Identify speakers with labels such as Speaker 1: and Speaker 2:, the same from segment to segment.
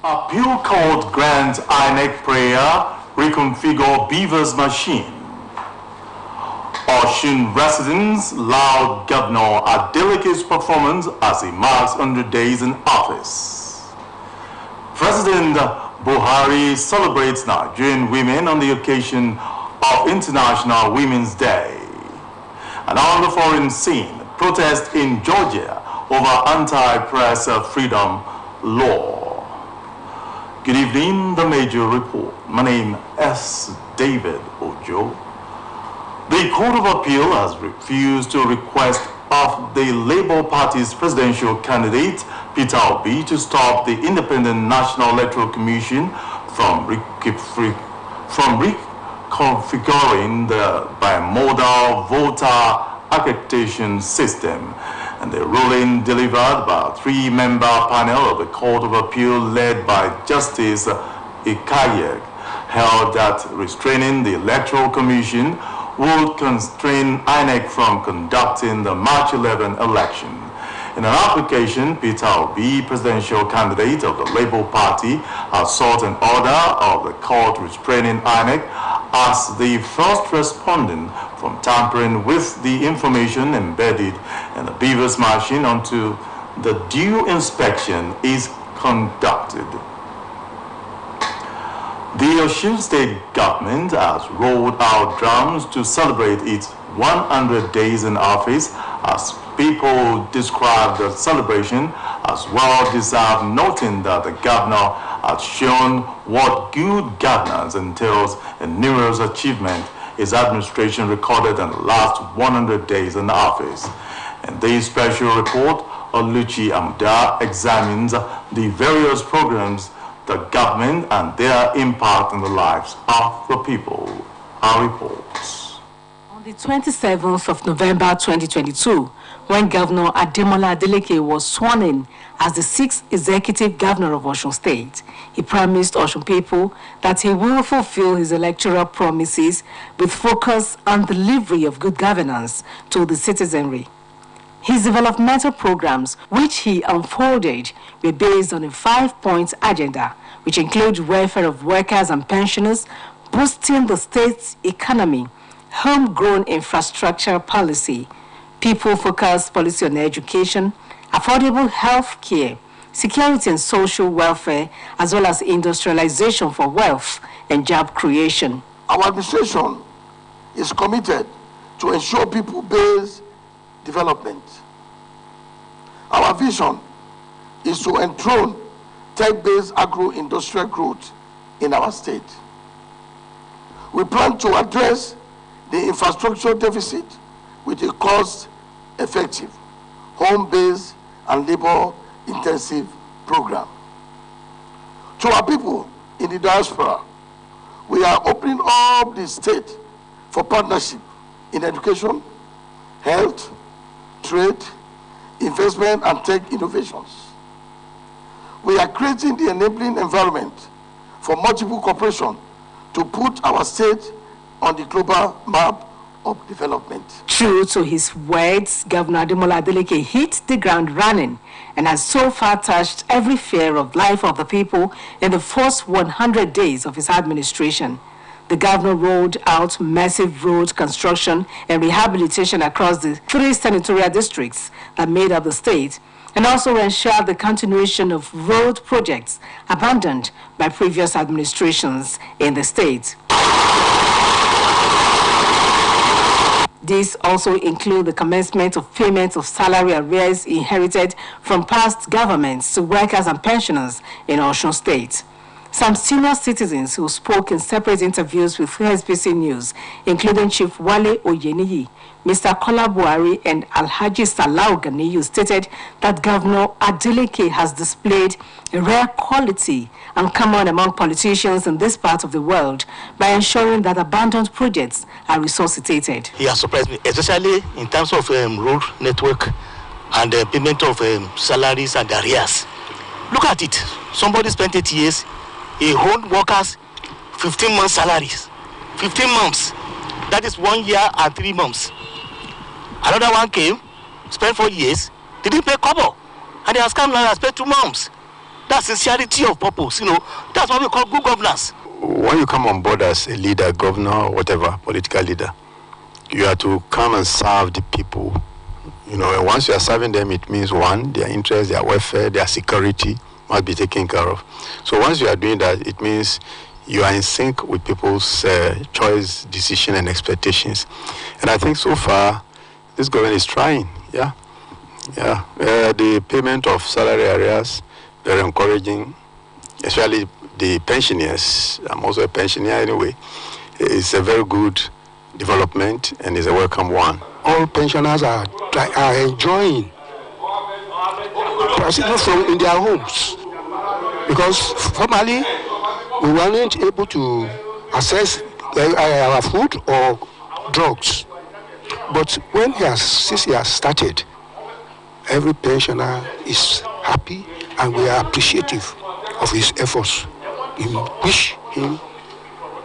Speaker 1: Appeal court grants INEC prayer, reconfigure Beaver's machine. Osun residents laud Governor Adeleke's performance as he marks 100 days in office. President Buhari celebrates Nigerian women on the occasion of International Women's Day. And on the foreign scene, protest in Georgia over anti-press freedom law. Good evening, the major report. My name is David Ojo. The Court of Appeal has refused to request of the Labour Party's presidential candidate, Peter Obi, to stop the Independent National Electoral Commission from reconfiguring the bimodal voter accreditation system. And the ruling delivered by a three-member panel of the Court of Appeal led by Justice Ikayek held that restraining the Electoral Commission would constrain INEC from conducting the March 11 election. In an application, Peter Obi, presidential candidate of the Labour Party, has sought an order of the court restraining INEC as the first respondent from tampering with the information embedded in the Beaver's machine until the due inspection is conducted. The Osun State government has rolled out drums to celebrate its 100 days in office, as people describe the celebration as well-deserved, noting that the governor has shown what good governance entails in numerous achievements his administration recorded in the last 100 days in office. In this special report, Oluchi Amuda examines the various programs, the government, and their impact on the lives of the people. Our reports.
Speaker 2: On the 27th of November 2022, when Governor Ademola Adeleke was sworn in as the 6th executive governor of Osun State, he promised Osun people that he will fulfill his electoral promises with focus on delivery of good governance to the citizenry. His developmental programs, which he unfolded, were based on a 5-point agenda, which includes welfare of workers and pensioners, boosting the state's economy, homegrown infrastructure policy, people-focused policy on education, affordable health care, security and social welfare, as well as industrialization for wealth and job creation.
Speaker 3: Our administration is committed to ensure people-based development. Our vision is to enthrone tech-based agro-industrial growth in our state. We plan to address the infrastructure deficit with a cost-effective, home-based and labor-intensive program. To our people in the diaspora, we are opening up the state for partnership in education, health, trade, investment, and tech innovations. We are creating the enabling environment for multiple cooperation to put our state on the global map of development.
Speaker 2: True to his words, Governor Ademola Adeleke hit the ground running and has so far touched every sphere of life of the people in the first 100 days of his administration. The governor rolled out massive road construction and rehabilitation across the 3 senatorial districts that made up the state, and also ensured the continuation of road projects abandoned by previous administrations in the state. These also include the commencement of payments of salary arrears inherited from past governments to workers and pensioners in Osun State. Some senior citizens who spoke in separate interviews with Osbc News, including Chief Wale Oyeniyi, Mr. Kola Buhari, and Alhaji Salau Ganiyu, stated that Governor Adeleke has displayed a rare quality and common among politicians in this part of the world by ensuring that abandoned projects are resuscitated.
Speaker 4: He has surprised me, especially in terms of road network and payment of salaries and arrears. Look at it. Somebody spent 8 years. He owed workers 15 months' salaries. 15 months. That is 1 year and 3 months. Another one came, spent 4 years, didn't pay couple. And he has come now and spent 2 months. That's sincerity of purpose, you know. That's what we call good governance.
Speaker 5: When you come on board as a leader, governor, or whatever, political leader, you have to come and serve the people. You know, and once you are serving them, it means, one, their interests, their welfare, their security must be taken care of. So once you are doing that, it means you are in sync with people's choice, decision, and expectations. And I think so far, this government is trying, yeah. The payment of salary arrears, very encouraging, especially the pensioners. I'm also a pensioner anyway. It's a very good development and is a welcome one.
Speaker 6: All pensioners are enjoying proceeding from in their homes, because formerly we weren't able to access our food or drugs. But since he has started, every pensioner is happy, and we are appreciative of his efforts. We wish him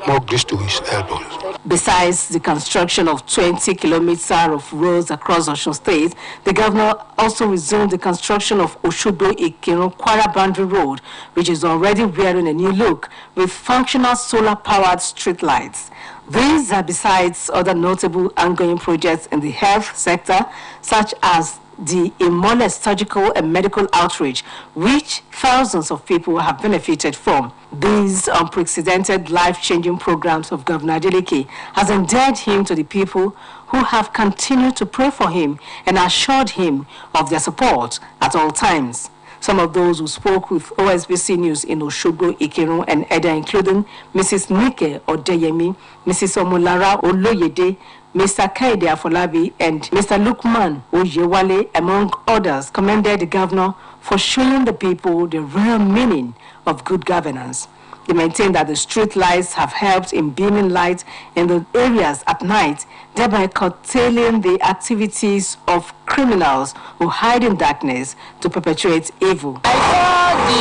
Speaker 6: more grace to his elbows.
Speaker 2: Besides the construction of 20 kilometers of roads across Osun State, the governor also resumed the construction of Osogbo-Ikirun-Kwara Boundary Road, which is already wearing a new look with functional solar-powered street lights. These are besides other notable ongoing projects in the health sector, such as the Imole surgical and medical outreach, which thousands of people have benefited from. These unprecedented life-changing programs of Governor Adeleke has endeared him to the people who have continued to pray for him and assured him of their support at all times. Some of those who spoke with OSBC News in Osogbo, Ikirun, and Eda, including Mrs. Nike Odeyemi, Mrs. Omolara Oloyede, Mr. Kaide Afolabi, and Mr. Lukman Oyewale, among others, commended the governor for showing the people the real meaning of good governance. They maintain that the street lights have helped in beaming light in the areas at night, thereby curtailing the activities of criminals who hide in darkness to perpetrate evil.
Speaker 7: I saw the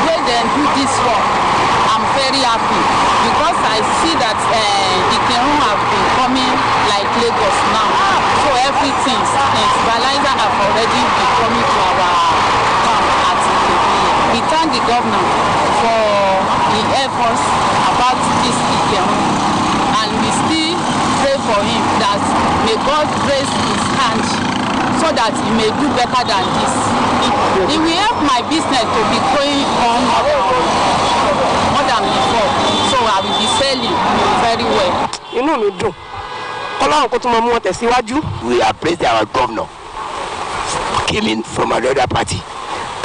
Speaker 7: way they do this work. I'm very happy because I see that Ikirun have been coming like Lagos now. So everything, fertilizer have already been coming to our town at Ikirun. We thank the governor for the efforts about this Ikirun, and we still pray for him that may God raise his hand so that he may do better than this. It will help my business to be going on more than before, so I will be selling very well.
Speaker 8: We appraise our governor coming from another party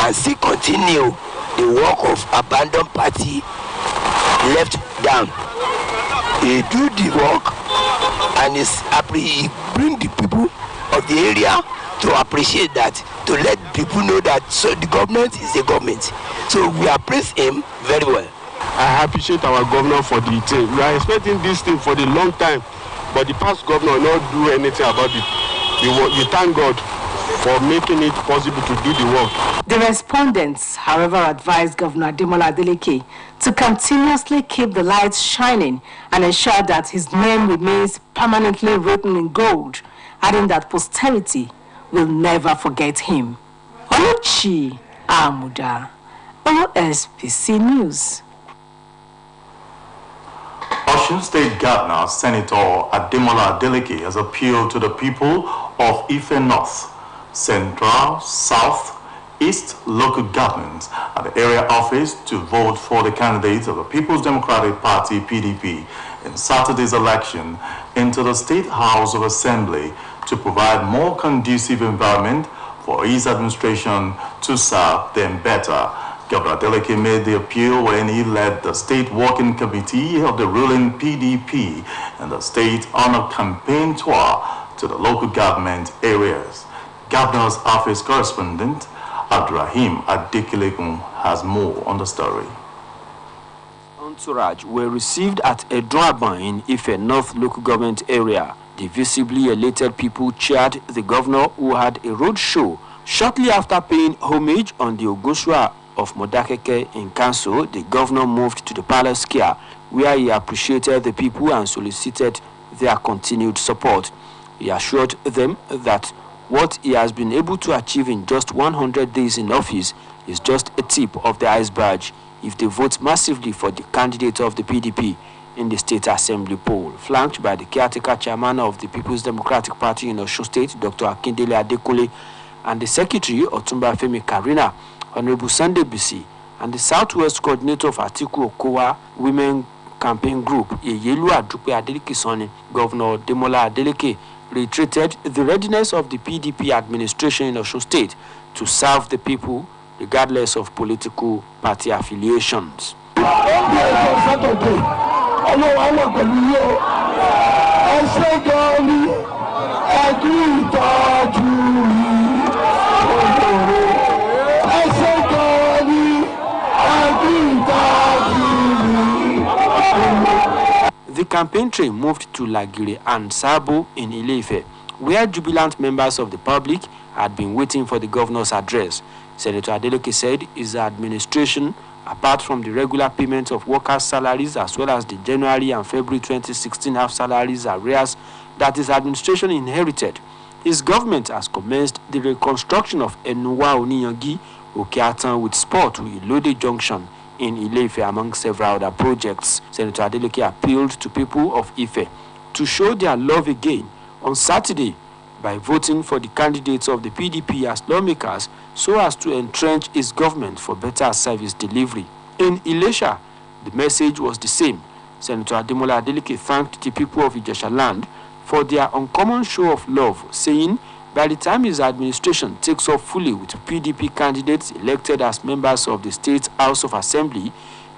Speaker 8: and still continue the work of abandoned party left down. He do the work and he bring the people of the area to appreciate that, to let people know that so the government is the government. So we appraise him very well.
Speaker 6: I appreciate our governor for the thing. We are expecting this thing for the long time, but the past governor not do anything about it. We thank God for making it possible to do the work.
Speaker 2: The respondents, however, advised Governor Ademola Adeleke to continuously keep the lights shining and ensure that his name remains permanently written in gold, adding that posterity will never forget him. Oluchi Amuda, OSBC News.
Speaker 1: Osun State Governor Senator Ademola Adeleke has appealed to the people of Ife North, Central, South, East local governments at the area office to vote for the candidates of the People's Democratic Party, PDP, in Saturday's election into the State House of Assembly to provide more conducive environment for his administration to serve them better. Governor Adeleke made the appeal when he led the State Working Committee of the ruling PDP and the state on a campaign tour to the local government areas. Governor's Office correspondent Abdurrahim Adekelekun has more on the story.
Speaker 9: Entourage were received at Edoaban in Ife North local government area. The visibly elated people cheered the governor, who had a road show. Shortly after paying homage on the Ogosua of Modakeke in Kanso, the governor moved to the Palace Square, where he appreciated the people and solicited their continued support. He assured them that What he has been able to achieve in just 100 days in office is just a tip of the iceberg if they vote massively for the candidate of the PDP in the State Assembly poll, flanked by the caretaker chairman of the People's Democratic Party in Osun State, Dr. Akindele Adekunle, and the secretary, Otumba Femi Karina, Honorable Sunday Bisi, and the Southwest coordinator of Atiku Okowa Women Campaign Group, Iyelu Adupe Adeleke, Governor Demola Adeleke, reiterated the readiness of the PDP administration in Osun State to serve the people regardless of political party affiliations. The campaign train moved to Lagire and Sabo in Ile-Ife, where jubilant members of the public had been waiting for the governor's address. Senator Adeleke said his administration, apart from the regular payment of workers' salaries as well as the January and February 2016 half-salaries arrears that his administration inherited, his government has commenced the reconstruction of Enuwa Oniyangi Okeatan with spur to Ilode Junction in Ile-Ife, among several other projects. Senator Adeleke appealed to people of Ife to show their love again on Saturday by voting for the candidates of the PDP as lawmakers so as to entrench his government for better service delivery. In Ilesha, the message was the same. Senator Ademola Adeleke thanked the people of Ijesha land for their uncommon show of love, saying by the time his administration takes off fully with PDP candidates elected as members of the State House of Assembly,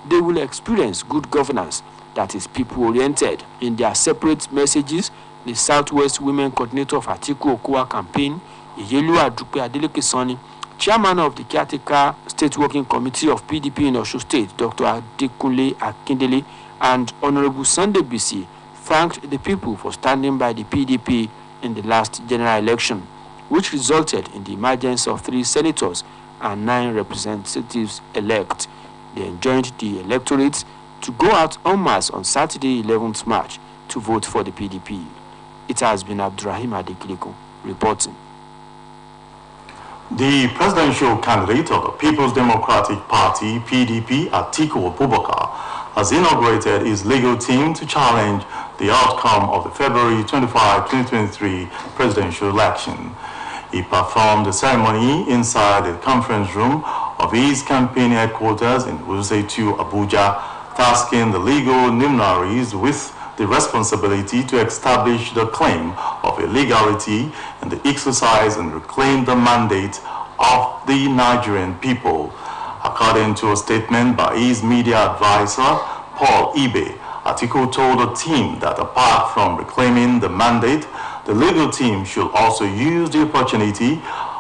Speaker 9: they will experience good governance that is people-oriented. In their separate messages, the Southwest Women Coordinator of Atiku Okowa campaign, Iyelu Adupe Adeleke Sani, Chairman of the Caretaker State Working Committee of PDP in Osun State, Dr. Adekunle Akindele, and Honorable Sunday Bisi thanked the people for standing by the PDP in the last general election, which resulted in the emergence of 3 senators and 9 representatives elect. They enjoined the electorate to go out en masse on Saturday, 11th March, to vote for the PDP. It has been Abdurrahim Adekiliko reporting.
Speaker 1: The presidential candidate of the People's Democratic Party, PDP, Atiku Abubakar, has inaugurated his legal team to challenge the outcome of the February 25, 2023 presidential election. He performed the ceremony inside the conference room of his campaign headquarters in Osbc, Abuja, tasking the legal luminaries with the responsibility to establish the claim of illegality and the exercise and reclaim the mandate of the Nigerian people. According to a statement by his media advisor, Paul Ibe, Atiku told the team that apart from reclaiming the mandate, the legal team should also use the opportunity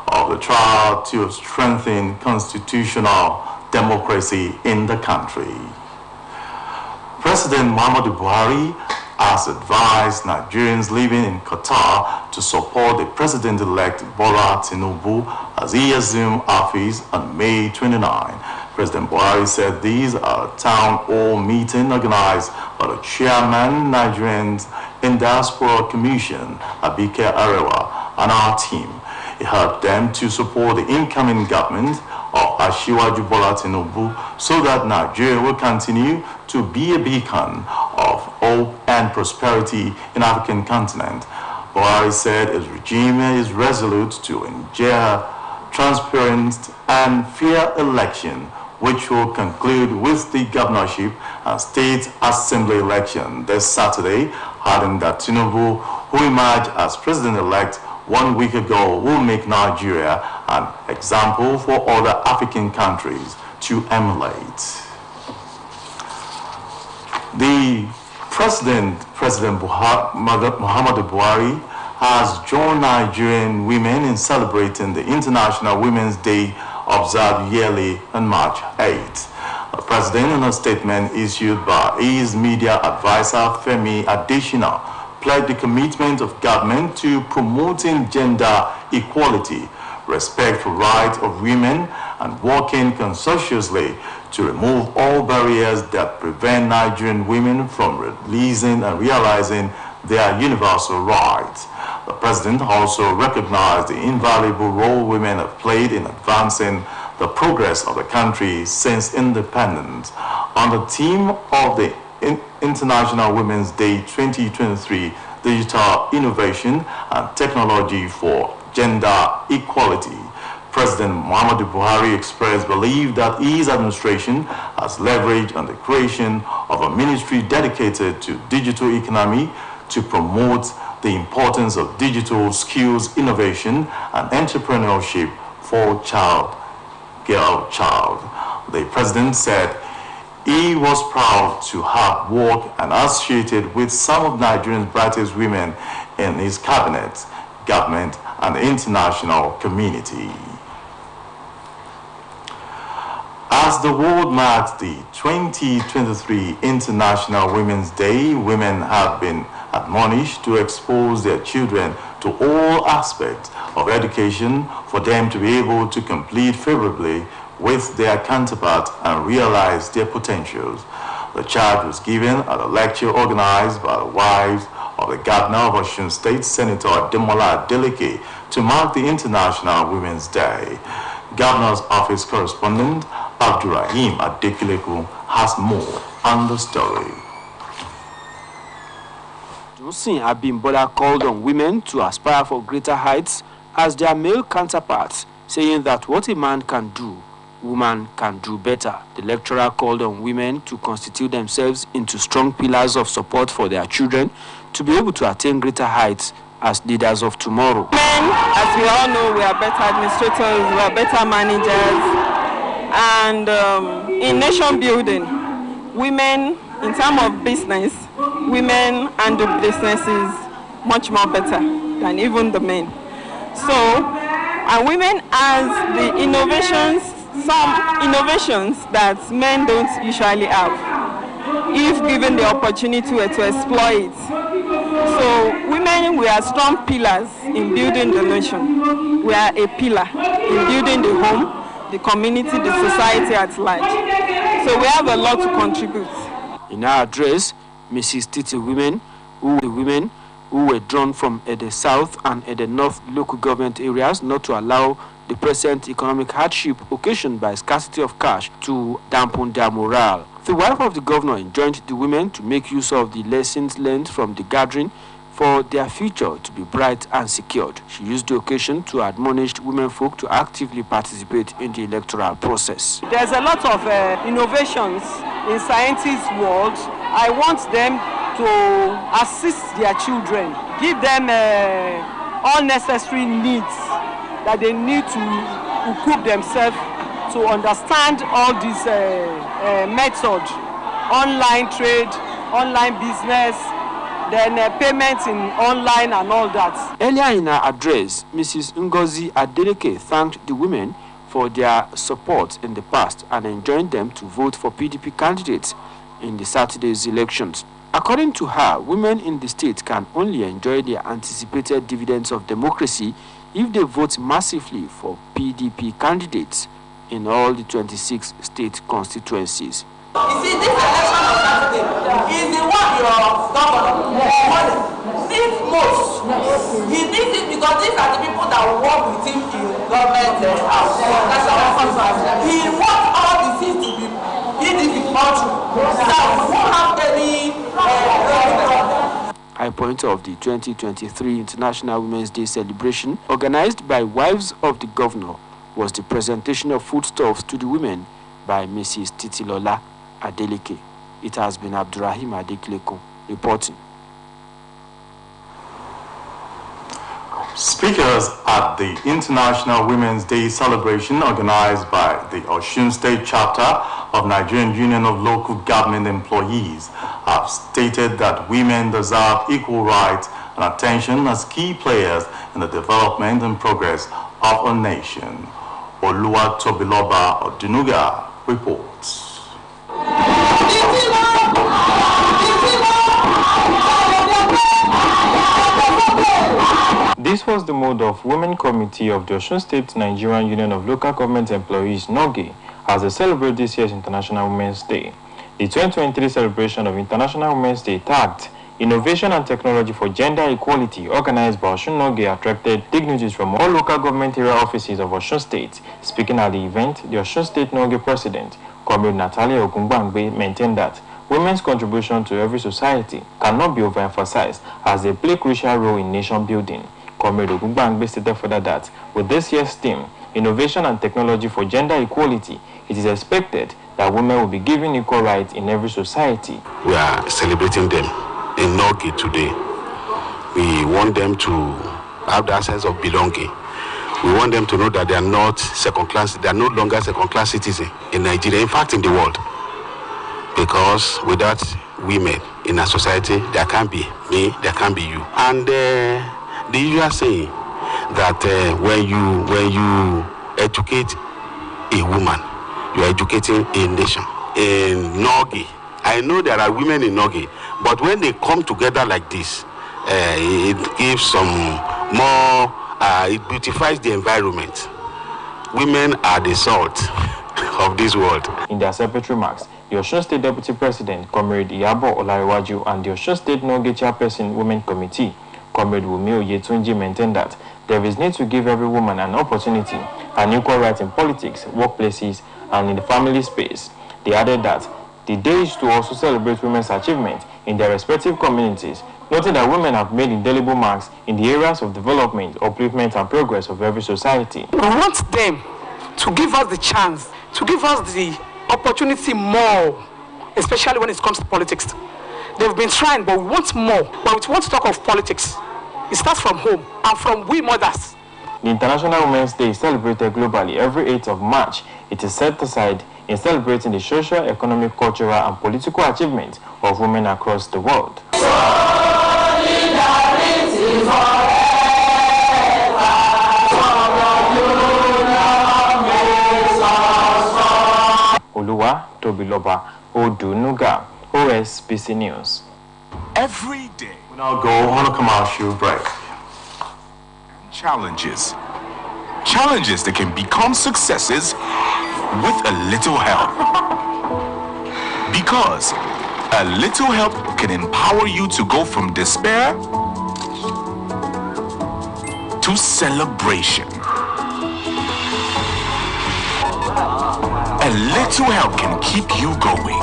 Speaker 1: of the trial to strengthen constitutional democracy in the country. President Muhammadu Buhari has advised Nigerians living in Qatar to support the president-elect Bola Tinubu as he assumed office on May 29. President Buhari said these are a town hall meeting organized by the chairman Nigerians in Diaspora Commission, Abike Arewa, and our team. He urged them to support the incoming government of Asiwaju Bola Tinubu so that Nigeria will continue to be a beacon of hope and prosperity in the African continent. Buhari said his regime is resolute to ensure transparent and fair election, which will conclude with the governorship and state assembly election this Saturday, adding that Tinubu, who emerged as president-elect 1 week ago, will make Nigeria an example for other African countries to emulate. The President Muhammadu Buhari has joined Nigerian women in celebrating the International Women's Day observed yearly on March 8. The President, in a statement issued by his media advisor Femi Adesina, pledged the commitment of government to promoting gender equality, respect for rights of women, and working conscientiously to remove all barriers that prevent Nigerian women from releasing and realizing their universal rights. The president also recognized the invaluable role women have played in advancing the progress of the country since independence. On the theme of the International Women's Day 2023, Digital Innovation and Technology for Gender Equality, President Muhammadu Buhari expressed belief that his administration has leveraged on the creation of a ministry dedicated to digital economy to promote the importance of digital skills, innovation, and entrepreneurship for girl child. The president said he was proud to have worked and associated with some of Nigeria's brightest women in his cabinet, government, and the international community. As the world marks the 2023 International Women's Day, women have been admonished to expose their children to all aspects of education for them to be able to compete favorably with their counterparts and realize their potentials. The charge was given at a lecture organized by the wives of the Governor of Osun State, Senator Ademola Adeleke, to mark the International Women's Day. Governor's Office correspondent Abdurrahim Adekileku has more on the story.
Speaker 9: Johnson Abimbola called on women to aspire for greater heights as their male counterparts, saying that what a man can do, woman can do better. The lecturer called on women to constitute themselves into strong pillars of support for their children to be able to attain greater heights as leaders of tomorrow.
Speaker 10: Men, as we all know, we are better administrators, we are better managers, and in nation building, women, in terms of business, women handle businesses much more better than even the men. So, and women has the innovations, some innovations that men don't usually have, if given the opportunity to exploit. So women, we are strong pillars in building the nation. We are a pillar in building the home, the community, the society at large. So we have a lot to contribute.
Speaker 9: In her address, Mrs. Titi women who were drawn from the South and the North local government areas not to allow the present economic hardship occasioned by scarcity of cash to dampen their morale. The wife of the governor enjoined the women to make use of the lessons learned from the gathering for their future to be bright and secured. She used the occasion to admonish women folk to actively participate in the electoral process.
Speaker 10: There's a lot of innovations in scientists' world. I want them to assist their children, give them all necessary needs that they need to equip themselves to understand all these methods, online trade, online business, then payments in online and all that.
Speaker 9: Earlier in her address, Mrs. Ngozi Adeleke thanked the women for their support in the past and enjoined them to vote for PDP candidates in the Saturday's elections. According to her, women in the state can only enjoy the anticipated dividends of democracy if they vote massively for PDP candidates in all the 26 state constituencies.
Speaker 11: You see, this election of Saturday is the one your governor needs most. He needs it because these are the people that work with him in government house. He wants all the things to be PDP country. So we won't have any
Speaker 9: High point of the 2023 International Women's Day celebration, organized by wives of the governor, was the presentation of foodstuffs to the women by Mrs. Titilola Adeleke. It has been Abdurrahim Adekleko reporting.
Speaker 1: Speakers at the International Women's Day celebration organized by the Osun State chapter of Nigerian Union of Local Government Employees have stated that women deserve equal rights and attention as key players in the development and progress of a nation. Oluwa Tobiloba Odunuga reports.
Speaker 12: This was the mode of Women Committee of the Osun State Nigerian Union of Local Government Employees, NOGE, as they celebrate this year's International Women's Day. The 2023 celebration of International Women's Day tagged Innovation and Technology for Gender Equality, organized by Osun Noge, attracted dignitaries from all local government area offices of Osun State. Speaking at the event, the Osun State Noge President, Comrade Natalia Ogungbangbe, maintained that women's contribution to every society cannot be overemphasized as they play a crucial role in nation building. Comrade Ogungbangbe stated further that with this year's theme, Innovation and Technology for Gender Equality, it is expected that women will be given equal rights in every society.
Speaker 13: We are celebrating them in Nogi today. We want them to have that sense of belonging. We want them to know that they are not second class, they are no longer second class citizens in Nigeria, in fact in the world. Because without women in a society, there can't be me, there can't be you. And the usual saying that when you educate a woman, you are educating a nation. In Nogi, I know there are women in Nogi, but when they come together like this, it gives some more, it beautifies the environment. Women are the salt of this world.
Speaker 12: In their separate remarks, the Osun State Deputy President, Comrade Iyabo Olariwaju, and the Osun State Noge Chairperson Women Committee, Comrade Wumi Oyetunji, maintained that there is need to give every woman an opportunity and equal rights in politics, workplaces, and in the family space. They added that the day is to also celebrate women's achievements in their respective communities, noting that women have made indelible marks in the areas of development, upliftment, and progress of every society.
Speaker 14: We want them to give us the chance, to give us the opportunity more, especially when it comes to politics. They've been trying, but we want more. But we want to talk of politics. It starts from home and from we mothers.
Speaker 12: The International Women's Day is celebrated globally every 8th of March. It is set aside in celebrating the social, economic, cultural, and political achievements of women across the world. Oluwa Tobiloba Odunuga, Osbc News.
Speaker 15: Every day.
Speaker 1: We now go on a commercial break.
Speaker 15: Challenges that can become successes with a little help. Because a little help can empower you to go from despair to celebration. A little help can keep you going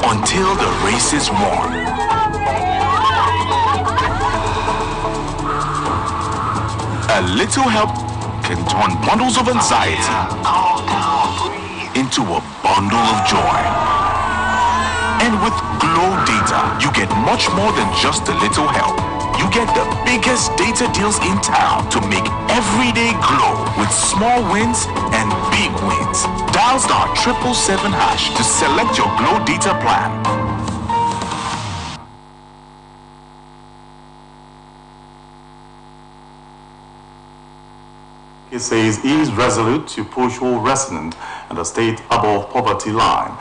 Speaker 15: until the race is won. A little help can turn bundles of anxiety into a bundle of joy. And with Glow Data, you get much more than just a little help. You get the biggest data deals in town to make every day glow with small wins and big wins. Dial *777# to select your Glow Data plan.
Speaker 1: He says he is resolute to push all residents in the state above poverty line.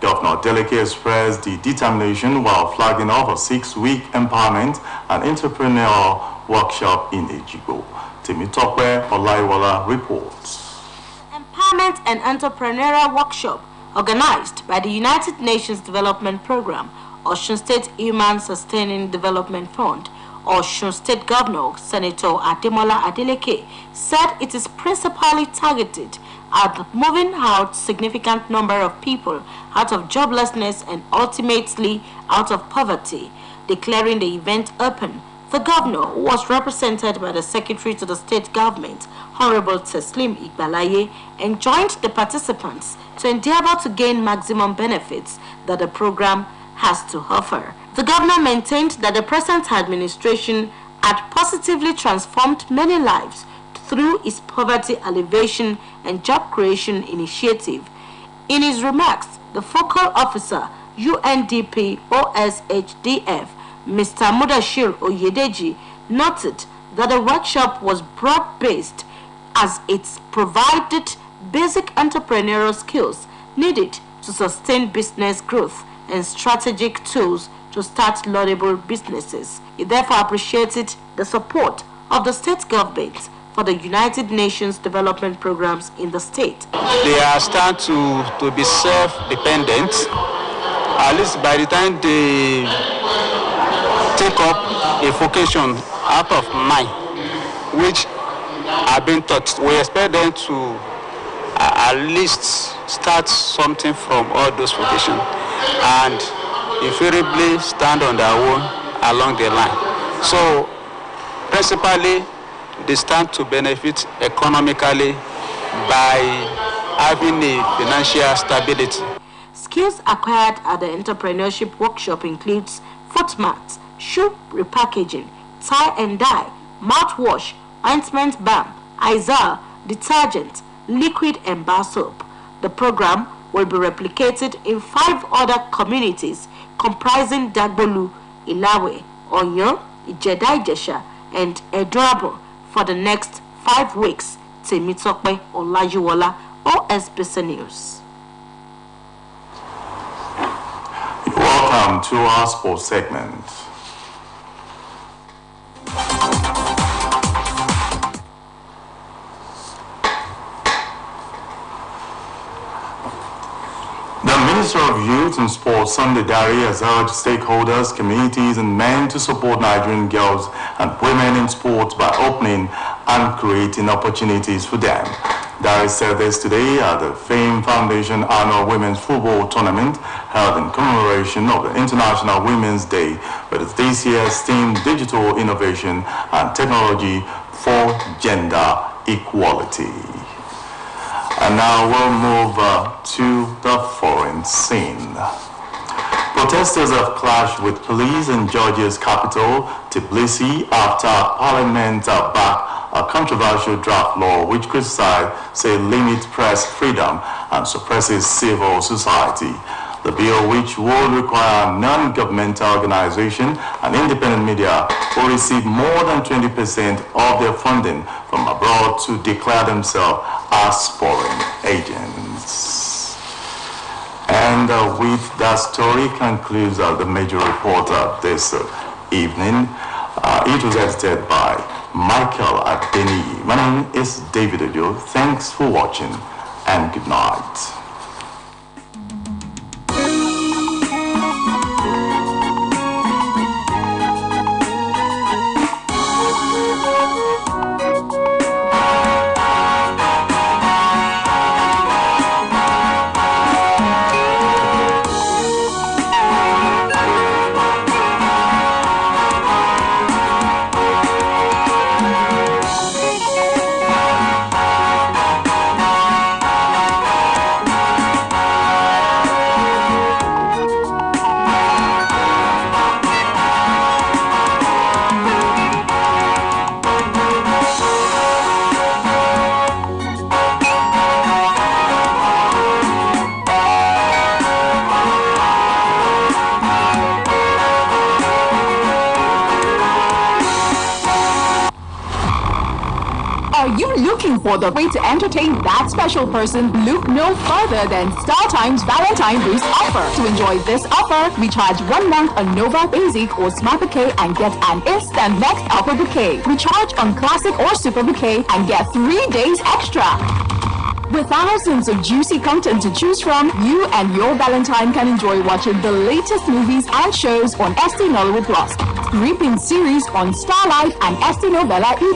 Speaker 1: Governor Adeleke expressed the determination while flagging off a 6-week empowerment and entrepreneurial workshop in Ejigo. Temitope Olaiwola reports.
Speaker 16: Empowerment and Entrepreneurial Workshop, organized by the United Nations Development Program, Osun State Human Sustaining Development Fund, Osun State Governor Senator Ademola Adeleke said it is principally targeted at moving out significant number of people out of joblessness and ultimately out of poverty. Declaring the event open, the governor, who was represented by the Secretary to the State Government, Honorable Teslim Igbalaye, enjoined the participants to endeavor to gain maximum benefits that the program has to offer. The governor maintained that the present administration had positively transformed many lives through its poverty alleviation and job creation initiative. In his remarks, the focal officer, UNDP OSHDF, Mr. Mudashir Oyedeji, noted that the workshop was broad-based as it provided basic entrepreneurial skills needed to sustain business growth and strategic tools to start laudable businesses. He therefore appreciated the support of the state government for the United Nations development programs in the state.
Speaker 17: They are starting to be self-dependent. At least by the time they take up a vocation out of 9, which have been taught. We expect them to at least start something from all those vocations and invariably stand on their own along the line. So, principally, they stand to benefit economically by having a financial stability.
Speaker 16: Skills acquired at the entrepreneurship workshop includes foot mats, shoe repackaging, tie and dye, mouthwash, ointment balm, Izal, detergent, liquid and bar soap. The program will be replicated in 5 other communities comprising Dagbolu, Ilawe, Onyo, Ijeda-Ijesha, and Edoabo for the next 5 weeks. Temitope Olajuwola, Osbc News.
Speaker 1: Welcome to our sports segment. The Minister of Youth and Sports, Sunday Dari, has urged stakeholders, communities, and men to support Nigerian girls and women in sports by opening and creating opportunities for them. Dari said this today at the Fame Foundation Annual Women's Football Tournament held in commemoration of the International Women's Day, with this year's theme Digital Innovation and Technology for Gender Equality. And now we'll move to the foreign scene. Protesters have clashed with police in Georgia's capital, Tbilisi, after Parliament backed a controversial draft law which criticized, say, limits press freedom and suppresses civil society. The bill, which would require non-governmental organizations and independent media, will receive more than 20% of their funding from abroad to declare themselves as foreign agents. And with that story concludes the major report this evening. It was edited by Michael Adeni. My name is David Ojo. Thanks for watching and good night.
Speaker 18: For the way to entertain that special person, look no further than StarTime's Valentine Boost offer. To enjoy this offer, recharge 1 month on Nova, Basic, or Smart Bouquet and get an instant next offer bouquet. Recharge on Classic or Super Bouquet and get 3 days extra. With thousands of juicy content to choose from, you and your Valentine can enjoy watching the latest movies and shows on ST Nollywood Plus, Reaping series on Starlight and ST Novella E+,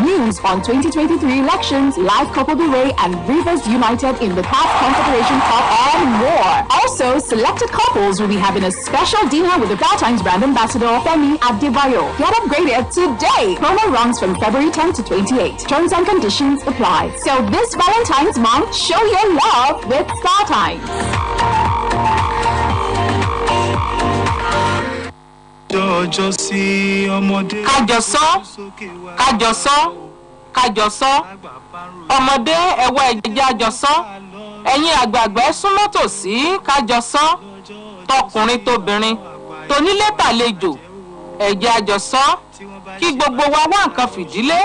Speaker 18: news on 2023 elections, live couple array and Rivers United in the CAF Confederation Cup, and more. Also, selected couples will be having a special dinner with the Valentine's brand ambassador, Femi Adebayo. Get upgraded today. Promo runs from February 10 to 28. Terms and conditions apply. So this Valentine's month, show your love with StarTimes.
Speaker 7: kájọsọ ọmọdé ẹwà ẹjẹ àjọsọ ẹ̀yin àgbààgbà súnmọ́ tòsí kájọsọ tọkùnrin tóbìnrin tonílé tàlejò ẹjẹ àjọsọ kí gbogbo wa wá nǹkan fìdílé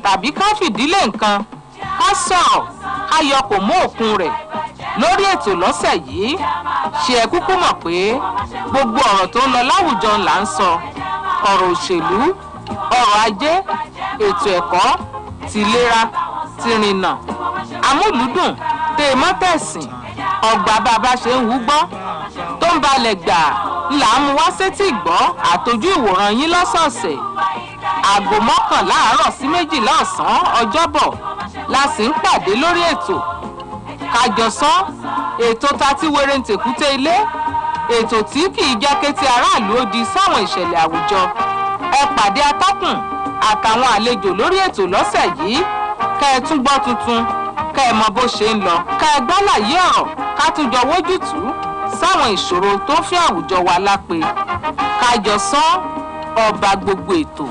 Speaker 7: tàbí ká fìdílé nǹkan ká sọ̀rọ̀ ká yọ kò mú òkun rẹ̀ lórí ètò lọ́sẹ̀ yìí ṣe ẹ kúkú mọ̀ pé gbogbo ọ̀rọ̀ tó ń lọ láwùjọ là ń sọ ọ̀rọ̀ òṣèlú ọ̀rọ̀ ajé ètò ẹ̀kọ́ tìlera tìrìnnà amúlùúdùn tèémọ́tẹ̀sìn ọgbà bàbá ṣe ń wúgbọ́ tó ń balẹ̀ gbà ńlá mú wá sétí ìgbọ́ àtọ́jú ìwòran yín lọ́sọ̀ọ̀sẹ̀ aago 11 àárọ̀ sí 12 ọ̀sán ọjọ́bọ̀ la sì ń pàdé lórí ètò Kájọsọ ètò tati wéré ń tèkúté ilé ètò tí kì í jẹ́ kétí aráàlú ó di sáwọn ìṣẹ̀lẹ̀ àwùjọ ẹ pàdé atọ́kùn àtàwọn àlejò lórí ètò lọ́sẹ̀ yìí kẹ́ ẹ tún gbọ́ tuntun kẹ́ ẹ mọ bó ṣe ń lọ kẹ́ ẹ gbálàyé ọ̀rọ̀ ká tún jọ wójútùú sáwọn ìṣòro tó fi àwùjọ wa lápè Kájọsọ ọba gbogbo ètò.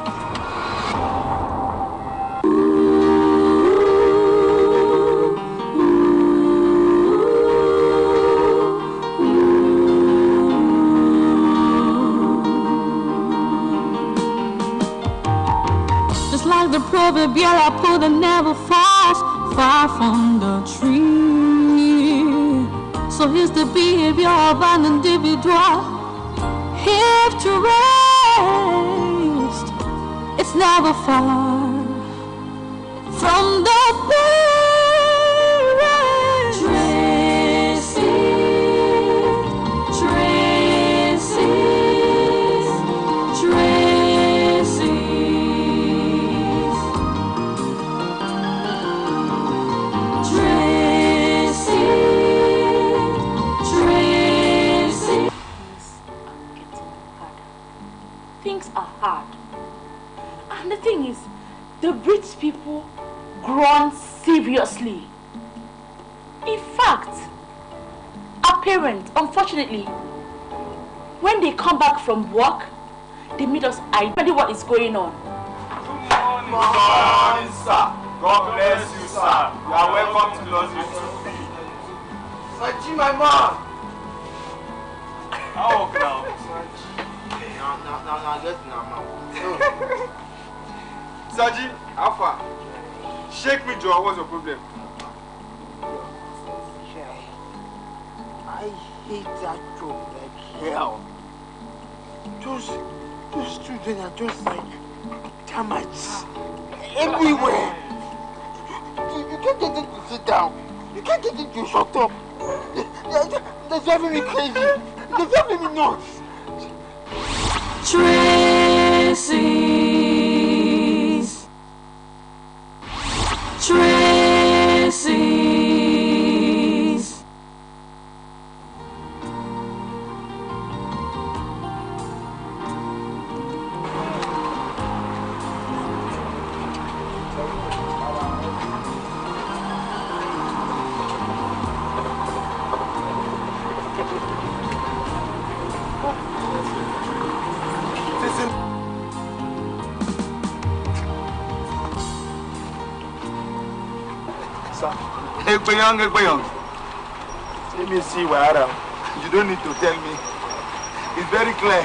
Speaker 19: The proverbial apple that never falls far from the tree. So here's the behavior of an individual. If traced, it's never far from the parent.
Speaker 16: Things are hard. And the thing is, the rich people groan seriously. In fact, our parents, unfortunately, when they come back from work, they meet us identify what is going on.
Speaker 20: Good morning, sir. God bless you, sir. You are welcome to London. Sachi, my man. How old now? Saji, how far? Shake me, Joe. What's your problem?
Speaker 21: I hate that job like hell. Those children are just like termites everywhere. You can't get them to sit down. You can't get them to shut up. They're driving me crazy. They're driving me nuts.
Speaker 19: Tracy's.
Speaker 20: Let me see where I am. You don't need to tell me. It's very clear.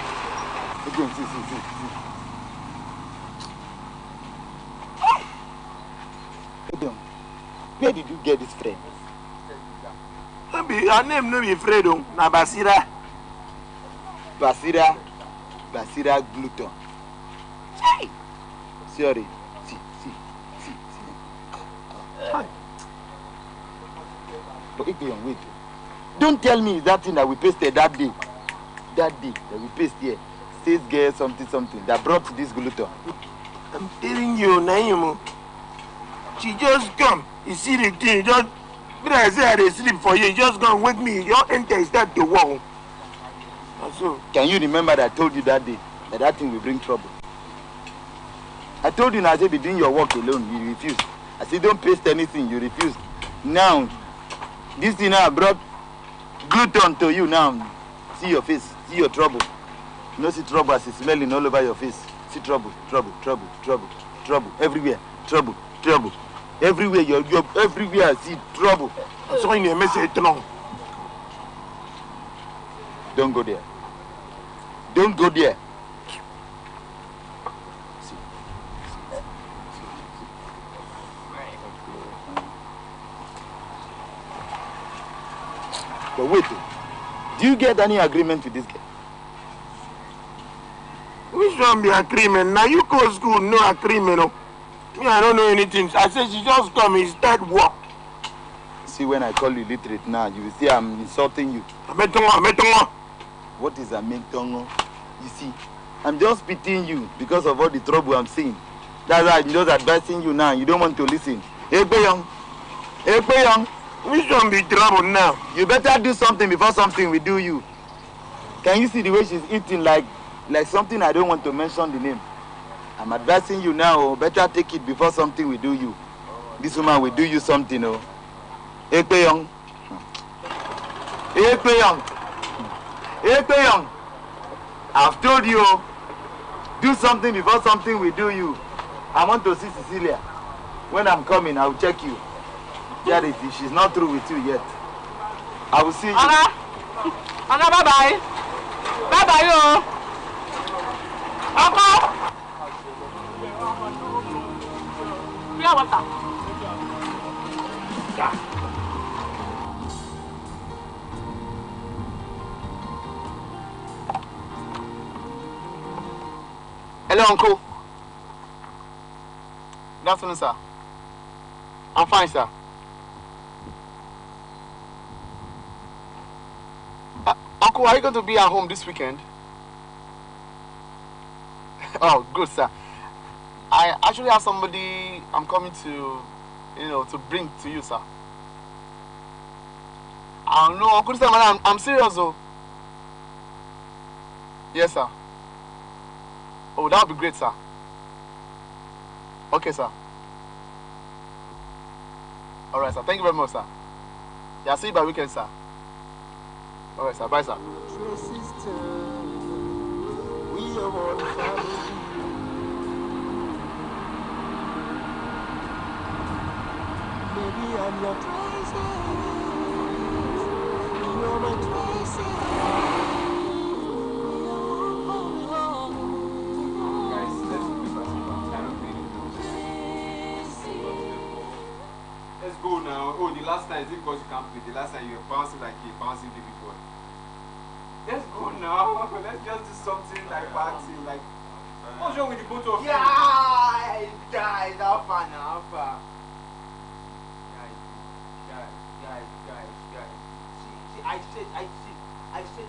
Speaker 21: Where did you get this friend?
Speaker 20: Her name no be Fredo, na Basira.
Speaker 21: Basira Gluton. Sorry. See. But wait. Don't tell me that thing that we pasted that day that we pasted here says girl something that brought this gluten.
Speaker 20: I'm telling you, Naimo. She just come. You see the thing, just when I say I sleep for you, just go and wake me. Your enter is that the wall. So
Speaker 21: can you remember that I told you that day that thing will bring trouble? I told you now, I said be doing your work alone, you refused. I said don't paste anything, you refused. Now this thing now brought gluten to you now. See your face, see your trouble. You know, see trouble as it's smelling all over your face. See trouble. Everywhere, trouble. Everywhere, you're everywhere, I see trouble.
Speaker 20: So in a message long.
Speaker 21: Don't go there. Don't go there. But wait, do you get any agreement with this girl?
Speaker 20: Which one be agreement? Now you go to school, no agreement. No. Me, I don't know anything. I said she just come and start work.
Speaker 21: See, when I call you literate now, you will see I'm insulting you.
Speaker 3: What is a McDonald? You see, I'm just pitying you because of all the trouble I'm seeing. That's why I'm just advising you now. You don't want to listen. Hey, Young. Hey, Young.
Speaker 20: Which one be trouble now?
Speaker 3: You better do something before something will do you. Can you see the way she's eating like something I don't want to mention the name? I'm advising you now. Better take it before something will do you. This woman will do you something. Oh. Hey, Young. Hey, Young. Hey, Young. I've told you. Do something before something will do you. I want to see Cecilia. When I'm coming, I'll check you. Charity, she's not through with you yet. I will see you.
Speaker 11: Anna, bye-bye. Bye-bye, yo. Uncle. Pure water.
Speaker 22: Hello, Uncle. Good afternoon, sir. I'm fine, sir. Uncle, are you going to be at home this weekend? Oh, good, sir. I actually have somebody I'm coming to, to bring to you, sir. No, Uncle, sir, I'm serious, though. Yes, sir. Oh, that would be great, sir. Okay, sir. All right, sir. Thank you very much, sir. Yeah, see you by weekend, sir. All right, sir. Bye, sir.
Speaker 21: Baby, I'm your you're my
Speaker 23: Let's go now. Oh, the last time, is it because you can't play? The last time you were bouncing like a bouncing baby boy. Let's go now. Let's just do something like party. Like, what's wrong with the both of you?
Speaker 21: Guys, how far now? How far? Guys. See, I said I'm sorry. I said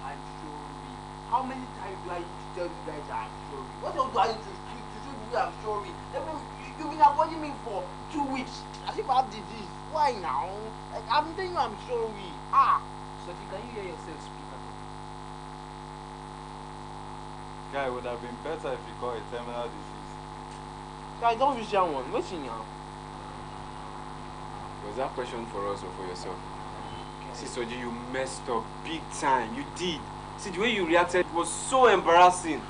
Speaker 21: I'm sorry. How many times do I need to tell you guys I'm sorry? What else do I need to speak to show you I'm sorry? You've been avoiding me for 2 weeks. As if I have disease. Why now? Like, I'm telling you I'm sorry. Sophie, can you hear yourself speak at all?
Speaker 24: Guy, it would have been better if you call it terminal disease.
Speaker 21: Guy, don't wish that one. What's in now?
Speaker 23: Was that question for us or for yourself? See, Soji, you messed up big time. You did. See, the way you reacted was so embarrassing.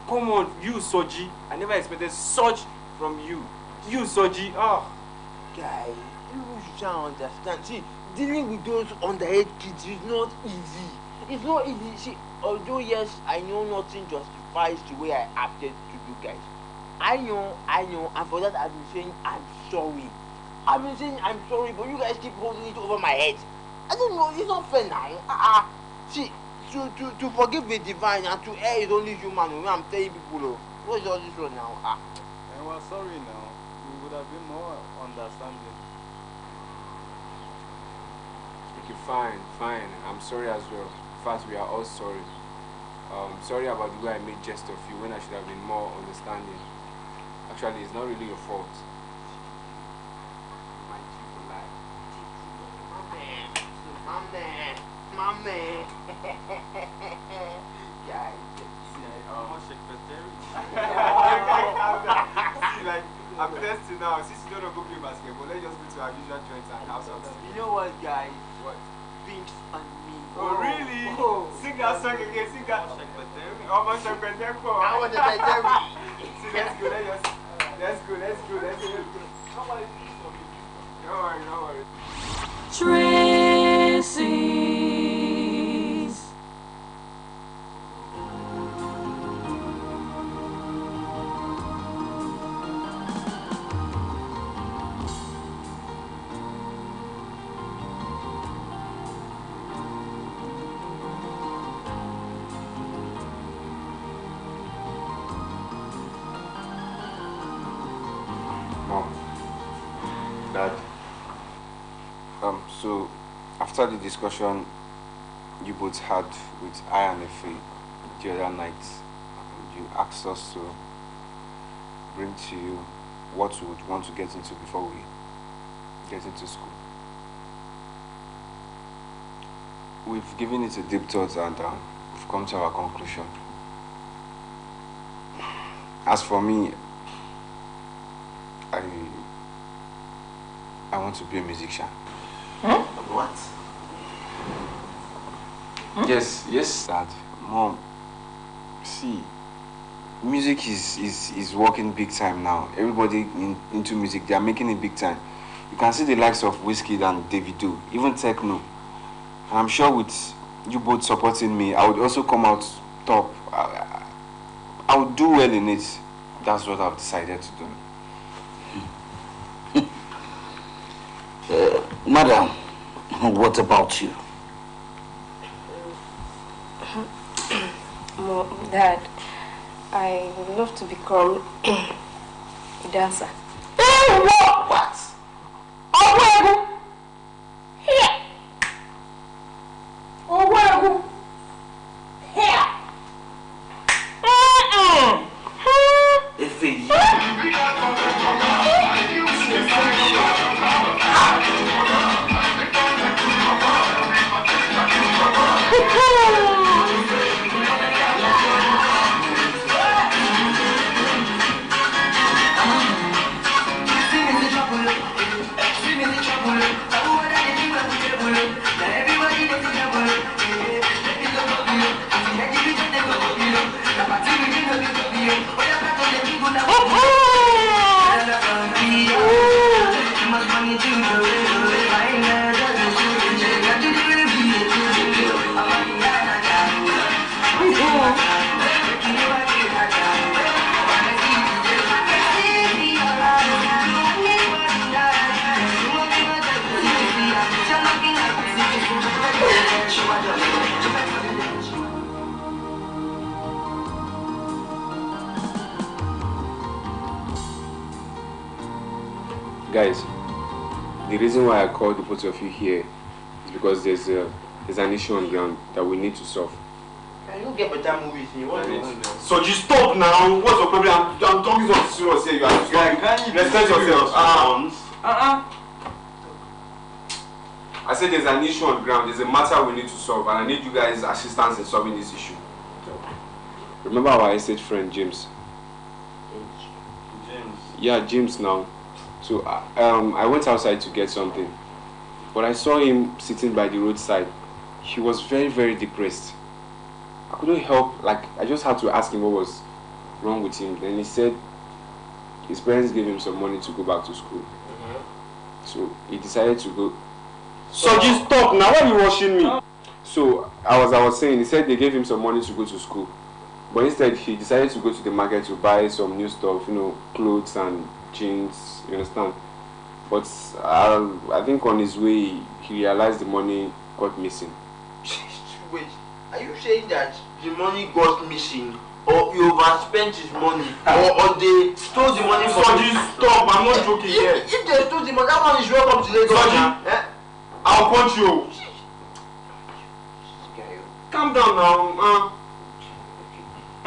Speaker 23: Come on, you, Soji. I never expected such from you. You, Soji.
Speaker 21: Guy, you should understand. See, dealing with those underage kids is not easy. It's not easy. See, although yes, I know nothing justifies the way I acted to you guys. I know, and for that I've been saying I'm sorry. I've been saying I'm sorry, but you guys keep holding it over my head. I don't know, it's not fair now. See, to forgive the divine and to err is only human. I'm telling people, what's all this one now?
Speaker 24: And we're sorry now. We would have been more understanding.
Speaker 23: Okay, fine. I'm sorry as well. In fact, we are all sorry. Sorry about the way I made jest of you when I should have been more understanding. Actually, it's not really your fault.
Speaker 21: My man. Guys.
Speaker 23: See, like, I'm blessed now. Since you don't go play basketball, let's just go to our usual joint and have something.
Speaker 21: You know what, guys?
Speaker 23: What?
Speaker 21: Binks on me.
Speaker 23: Oh, really?
Speaker 21: Oh.
Speaker 23: Sing that song again. Sing that. Oh, my Shakpeteri.
Speaker 21: I want the Shakpeteri.
Speaker 23: See, let's go. Don't worry.
Speaker 19: Tracy's.
Speaker 23: Mom, Dad, so after the discussion, you both had with I and Efe the other night. You asked us to bring to you what we would want to get into before we get into school. We've given it a deep thought and we've come to our conclusion. As for me, I want to be a musician.
Speaker 11: Huh? What?
Speaker 23: Yes, Dad. Mom, see, music is working big time now. Everybody into music, they are making it big time. You can see the likes of Wizkid and Davido, even techno. And I'm sure with you both supporting me, I would also come out top. I would do well in it. That's what I've decided to do.
Speaker 11: Madam, what about you?
Speaker 4: Dad, I would love to become a dancer.
Speaker 11: What? Oh, here. Oh, here. If
Speaker 23: Guys, the reason why I called the both of you here is because there's an issue on ground that we need to solve.
Speaker 11: Can you get better movies in what you want?
Speaker 23: So just stop now. What's your problem? I'm talking something serious here. You are
Speaker 11: Can you
Speaker 23: respect yourself.
Speaker 11: Uh-uh.
Speaker 23: I said there's an issue on ground. There's a matter we need to solve, and I need you guys' assistance in solving this issue. Remember our estate friend James?
Speaker 11: James.
Speaker 23: Yeah, James now. So I went outside to get something, but I saw him sitting by the roadside. He was very, very depressed. I couldn't help, like, I just had to ask him what was wrong with him. Then he said his parents gave him some money to go back to school. So he decided to go. So just stop now, why are you rushing me? So I was saying, he said they gave him some money to go to school. But instead he decided to go to the market to buy some new stuff, you know, clothes and jeans, you understand? But I think on his way he realized the money got missing.
Speaker 11: Wait, are you saying that the money got missing, or you overspent his money, or they stole the money from
Speaker 23: Soji, stop, I'm not joking here.
Speaker 11: If they stole the money, that one is welcome to Lagos.
Speaker 23: Soji, I'll punch you. Calm down now.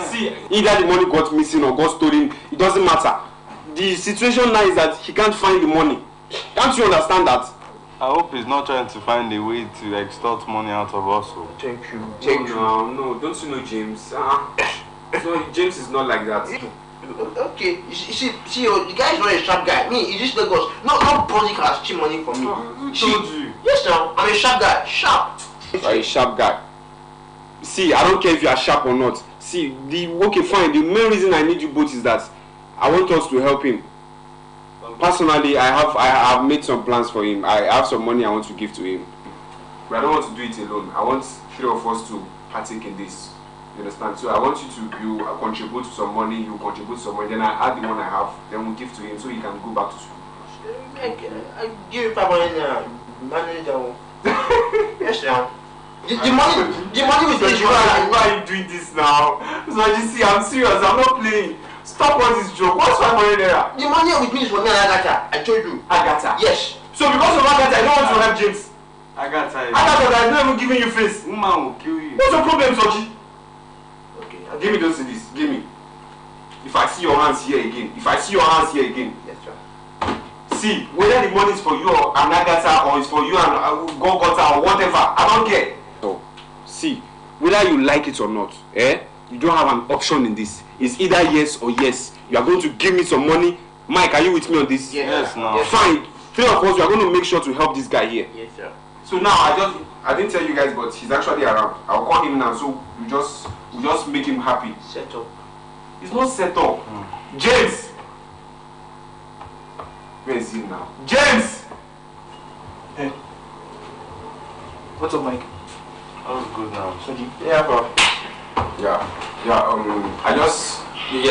Speaker 23: See, either the money got missing or got stolen, it doesn't matter. The situation now is that he can't find the money. Can't you understand that?
Speaker 22: I hope he's not trying to find a way to extort money out of us.
Speaker 11: Thank you.
Speaker 23: No, don't you know James? So James is not like that.
Speaker 11: Okay, you see, the guy is not a sharp guy. Me, he just Lagos. Nobody can steal money from me.
Speaker 23: Who told you?
Speaker 11: Yes, now I'm a sharp guy. Sharp.
Speaker 23: You are a sharp guy. See, I don't care if you are sharp or not. See, okay, fine. The main reason I need you both is that I want us to help him. Personally, I have made some plans for him. I have some money I want to give to him. But I don't want to do it alone. I want 3 of us to partake in this. You understand? So I want you to contribute some money, you contribute some money, then I add the one I have, then we'll give to him so he can go back to school.
Speaker 11: I give you 500 naira. Manager. Yes, now. The money will take you.
Speaker 23: Why are you doing this now? So you see, I'm serious. I'm not playing. Stop all this joke. What's 500 naira?
Speaker 11: The money with me is for me and Agatha. I told you.
Speaker 23: Agatha?
Speaker 11: Yes.
Speaker 23: So because of Agatha, I don't want to help James. I got tired. I'm not even giving you face. Woman will kill you. What's your problem, Soji? Okay, give me those CDs. Give me. If I see your hands here again, yes, sir. See, whether the money is for you or Anagata or it's for you and Gogota or whatever, I don't care. So, see, whether you like it or not, you don't have an option in this. It's either yes or yes. You are going to give me some money. Mike, are you with me on this? Yes, no. Yes, fine. 3 of us, we are going to make sure to help this guy here.
Speaker 21: Yes, sir.
Speaker 23: So now I didn't tell you guys, but he's actually around. I'll call him now, so we just make him happy.
Speaker 21: Set up.
Speaker 23: It's not set up. James! Where is he now? James!
Speaker 21: Hey. What's up, Mike?
Speaker 23: All's good now.
Speaker 21: Soji? Yeah, bro.
Speaker 23: Yeah,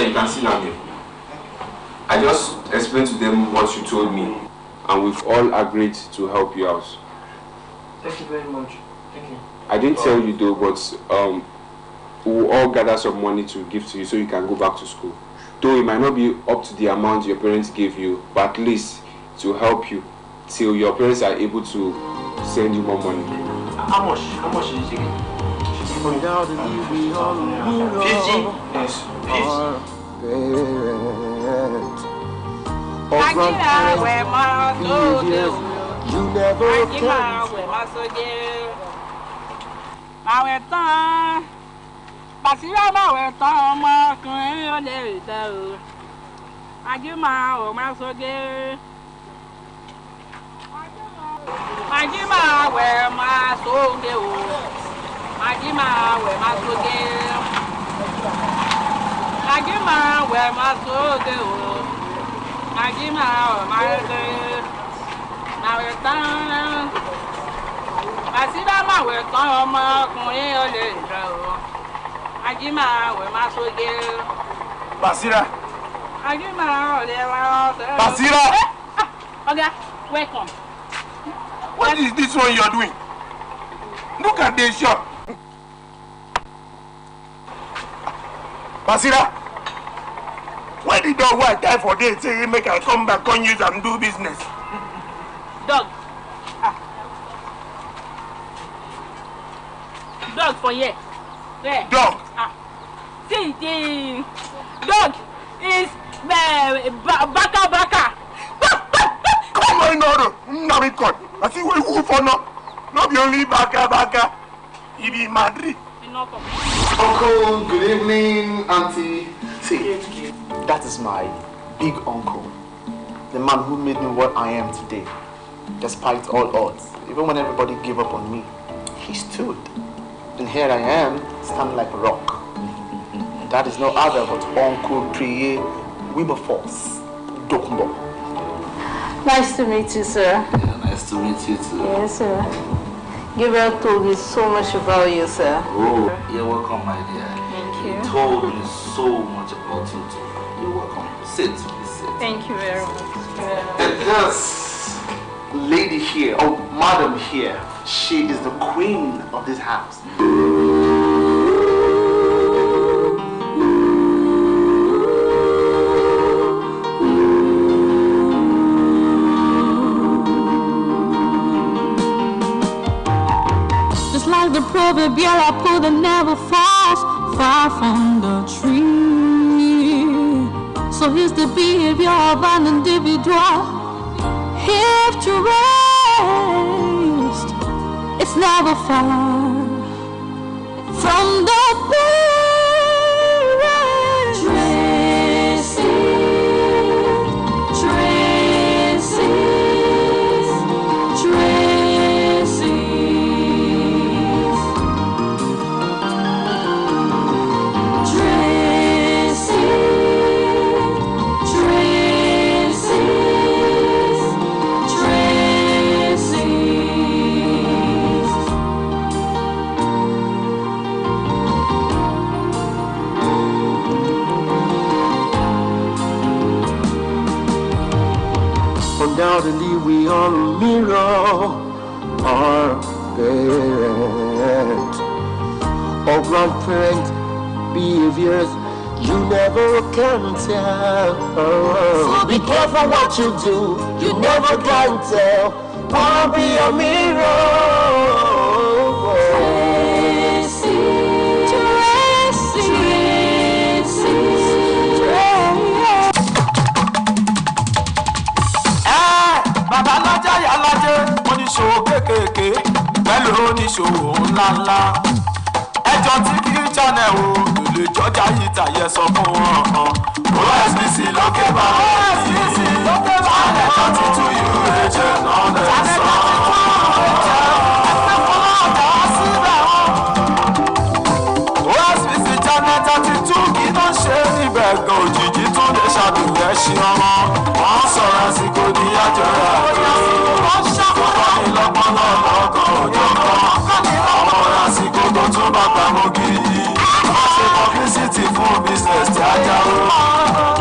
Speaker 23: you can see now here. I just explained to them what you told me, and we've all agreed to help you out.
Speaker 21: Thank you very much. Thank you.
Speaker 23: I didn't tell you though, but we'll all gather some money to give to you so you can go back to school. Though it might not be up to the amount your parents gave you, but at least to help you till your parents are able to send you more money.
Speaker 21: How much? How much is it again? 50? Yes. 50.
Speaker 19: You never can.
Speaker 20: Basira.
Speaker 19: Basira. Okay, welcome.
Speaker 20: What is this one you're doing? Look at this shop. Basira. Why did dog wife die for days say make I come back, come use and do business?
Speaker 19: Dog. Dog for here. Where?
Speaker 20: Dog.
Speaker 19: See, the dog is baka.
Speaker 20: Come on, no. I see what you for no. Not the only baka. He be Madrid.
Speaker 21: Uncle, good evening, Auntie. See, that is my big uncle. The man who made me what I am today. Despite all odds. Even when everybody gave up on me, he stood. And here I am, standing like a rock. That is no other but Uncle Priye Wilberforce Dokumbo.
Speaker 4: Nice to meet you, sir.
Speaker 21: Yeah, nice to meet you too.
Speaker 4: Yes, sir. Gabriel told me so much about you, sir.
Speaker 21: Oh, you're welcome, my dear.
Speaker 4: Thank you.
Speaker 21: He told me so much about you too. You're welcome. Sit, please sit.
Speaker 4: Thank you very much.
Speaker 21: And this lady here, oh, madam here, she is the queen of this house.
Speaker 19: Just like the proverbial apple that never falls far from the tree. So here's the behavior of an individual. If traced, it's never far from the parent. Trace it.
Speaker 2: Undoubtedly we all mirror our parents or grandparent behaviors. You never can tell. So be careful what you do. You never can tell. I'll be a mirror.
Speaker 5: kéékèèké pẹ̀lú oníṣòwò ńláńlá. Ẹjọ́ TV channel o lè jọjà yìí tàyẹ sọ fún wọn. OSBC lókè bá OSBC lókè bá ẹ̀jọ́ títún UHF náà lẹ̀ sọ. OSBC channel 32 kí ló ń ṣe níbẹ̀ gan òjijì tún lè ṣàdùnrẹ́ ṣí ọmọ. Wọ́n sọ̀rọ̀ àsìkò ní àjọyọ̀ wọ́n ṣàkóso ìlọ́gbọ́n náà lọ́gàn òjò kan. Àwọn àsìkò tó tún bá gbà mú gidi. Wọ́n ṣe publicity fún business tí a jáwó.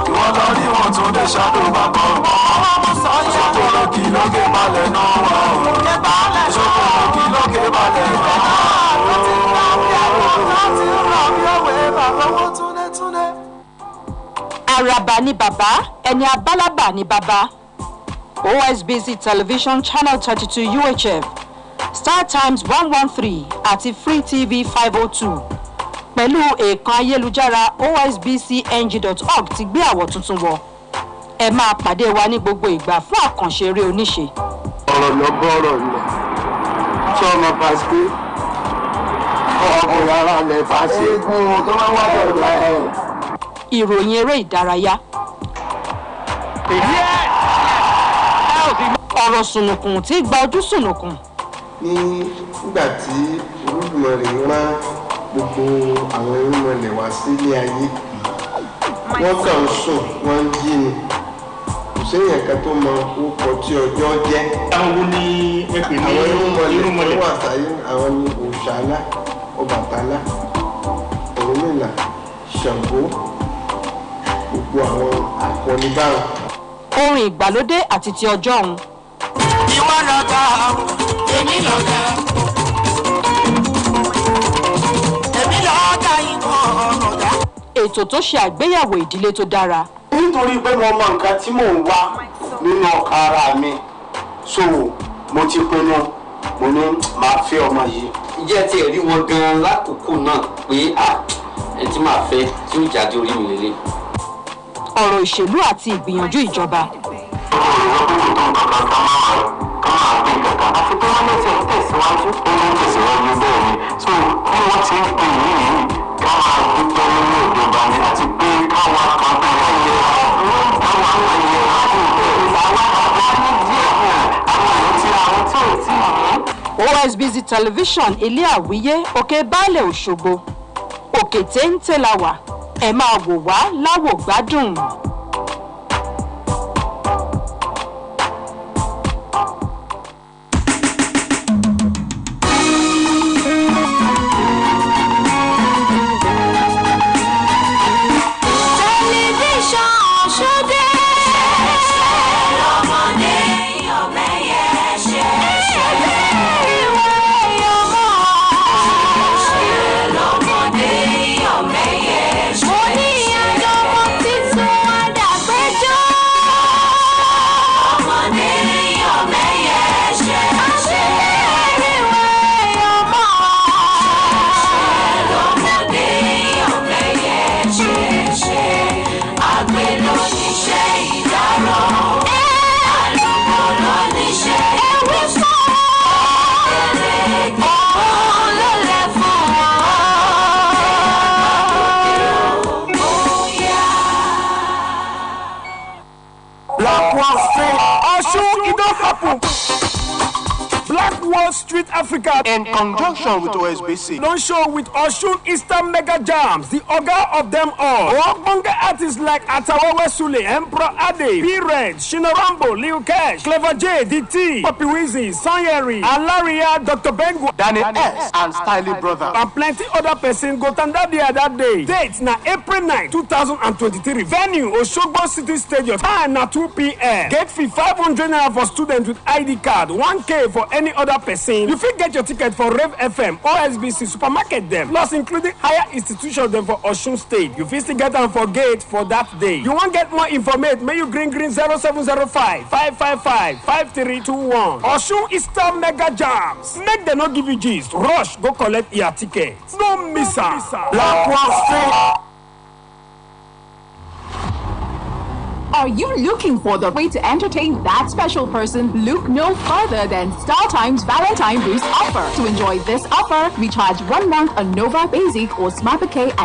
Speaker 5: Ìwọ́n lọ rí wọn tún lè ṣàdùn bàbá ọmọ. Ṣòkòrò kí lókè balẹ̀ náà wà ó. Ṣòkòrò kí lókè balẹ̀ náà wà ó.
Speaker 6: Àràbà ni bàbá, ẹni abálábà ni bàbá. OSBC Television Channel 32 UHF, Star Times 113 àti Free TV 502. Pẹ̀lú èèkàn ayélujára osbcng.org ti gbé àwọ̀ tuntun wọ̀. Ẹ máa pàdé wa ní gbogbo ìgbà fún àkànṣe eré oníṣe.
Speaker 2: Ọ̀rọ̀ lọ́gọ́rọ̀ lẹ̀ tí ọmọ pàṣẹ ọkùnrin ara lẹ̀ pàṣẹ eégún tó máa ń wá bọ̀dọ̀ ẹ̀.
Speaker 6: Ìròyìn eré ìdárayá. Ọ̀rọ̀ sùnùkùn tí gba ojú sùnùkùn.
Speaker 2: Nígbà tí Olódùmarè rán gbogbo àwọn irúnmọlẹ̀ wá sílé ayé, wọ́n kàn ń sùn, wọ́n ń jí ni. Kò séèyàn kan tó mọ orúkọ tí ọjọ́ jẹ́.
Speaker 8: Àwọn wo ni ẹ pè ní
Speaker 2: irúnmọlẹ̀ tó wà sáyé? Àwọn ni Òòṣàlá, Ọbàtálá, Ọ̀rúnmìlà, Ṣàngó, gbogbo àwọn akọni báwọn.
Speaker 6: Orin ìgbàlódé àti ti ọjọ́ ọ̀hún.
Speaker 5: Ìwọ lọ̀gá, èmi lọ̀gá. Èmi lọ̀gá ìwọ ọ̀gá.
Speaker 6: Ètò tó ṣe àgbéyẹ̀wò ìdílé tó dára.
Speaker 10: Nítorí pé mo mọ nǹkan tí mò ń wá nínú ọkàn ara mi, so mo ti pinnu, mo ní máa fẹ́ ọmọ yìí.
Speaker 25: Ǹjẹ́ ti rí wọn gan-an lákòókò náà pé ẹ tí máa fẹ́ tí ó jáde orí mi lélẹ̀.
Speaker 6: Ọ̀rọ̀ ìṣèlú àti ìgbìyànjú ìjọba.
Speaker 10: Àti pé wọ́n lè ṣe tẹ̀síwájú, ó ń tẹ̀síwájú bẹ́ẹ̀ ni. So bí wọ́n ti ń pè yìí, ká máa dúpẹ́ nínú ìjọba ni àti pé káwọn kan tó ń yẹ káwọn àgbáyé àti ìgbésẹ̀ àwọn àgbà ní díẹ̀ àwọn èèyàn tí àwọn tí ò tí ì ní.
Speaker 6: OSBC Television ilé àwíyé Òkè Baálẹ̀ Òṣogbo. Òkè téńté la wà. Ẹ máa wò wá láwò gbádùn.
Speaker 26: Street Africa
Speaker 27: in conjunction with OSBC
Speaker 26: don't show with Osun Easter Mega Jams, the oga of them all. Ogbonge artists like Atawewe Sule, Emperor Ade, P-Red, Shinorambo, Lil Cash, Clever J, DT, Poppy Wizzy, Sanyeri, Alaria, Dr. Bengu,
Speaker 27: Danny S, and Styling Brother,
Speaker 26: and plenty other person go tanda there that day. Date na April 9, 2023. Venue Osogbo City Stadium. Time na 2 p.m. Gate fee 500 naira for students with ID card, 1K for any other person. You fit get your ticket for Rev FM, OSBC, supermarket them, plus including higher institutions them for Osun State. You fit still get them for gate for that day. You want get more information? May you green 0705 555 5321. Osun Easter Mega Jams. Make them not give you gist. Rush, go collect your ticket. No miss her. Black Wall Street.
Speaker 18: Are you looking for the way to entertain that special person? Look no further than StarTimes Valentine Boost offer. To enjoy this offer, recharge 1 month on Nova Basic or Smart Bouquet and